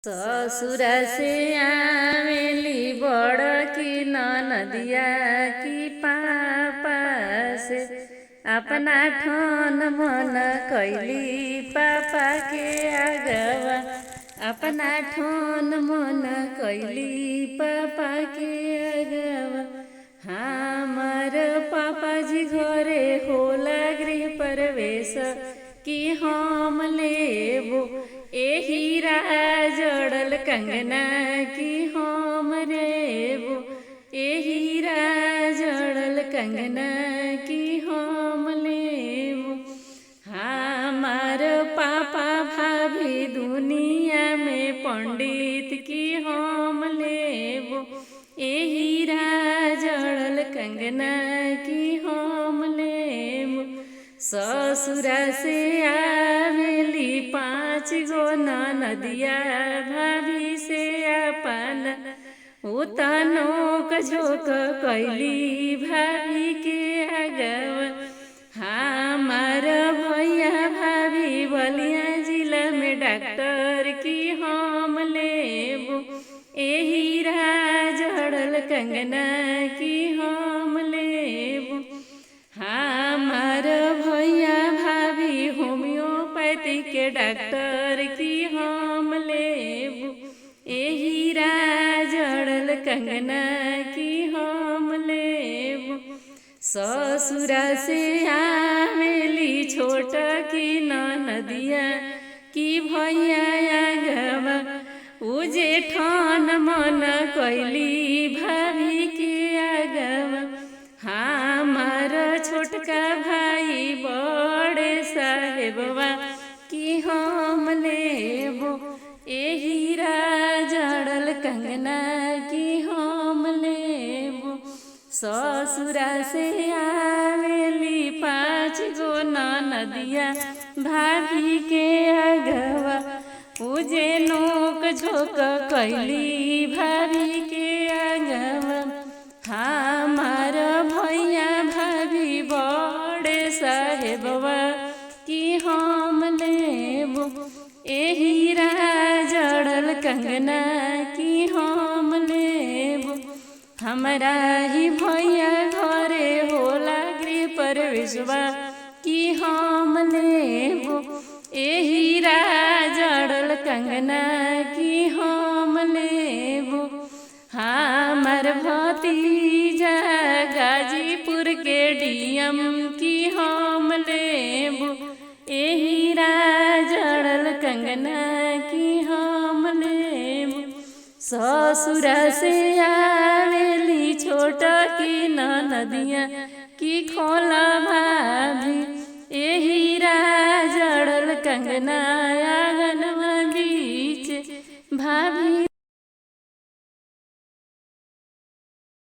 ससुर से आवेली बड़ की नदिया की पापा से अपना ठन मन कैली पापा के आगवा। अपना ठन मन कैली पापा के आगवा। हमार पापा जी घरे होला गृह प्रवेश कि हम लेबो एही जड़ल कंगना कि हम रेबो एही जड़ल कंगना कि हम लेबो। हमार पापा भाभी दुनिया में पंडित कि हम लेबो एही जड़ल कंगना कि हम लेबो। ससुरा से आवेली 5 गो नदिया भाभी से अपन उतनोक झोंक कैली भाभी के आगवा। हमार भैया भाभी बलिया जिला में डॉक्टर कि हम लेबो एही जड़ल कंगना कि हम लेबो। हमार भैया भाभी होम्योपैथी के डॉक्टर कि हम लेबो एही जड़ल कंगना कि हम लेबो। ससुरा से आवेली छोट की नदिया कि भैया आगवा। उजे ठन मन कैली भाभी के आगवा। हमार छोटका भाई बड़े साहेबवा कि हम लेबो एही जड़ल कंगना कि हम लेबो। ससुरा से आवेली 5 गो नदिया भाभी के आगवा। उजे नोक झोंक कैली भाभी के आगवा। हमार भैया भाभी बड़े साहेबवा कि हम लेबो एही जड़ल कंगना कि हम लेबो। हमरा ही भैया घरे होला गृह प्रवेशवा कि हम लेबो एही जड़ल कंगना कि हम लेबो। हमार भतीजा गाजीपुर के डीएम कि हम लेबो एही जड़ल कंगना कि हम लेबो। ससुरा से आवेली छोट की नदिया कि खोला भाभी एही जड़ल कंगना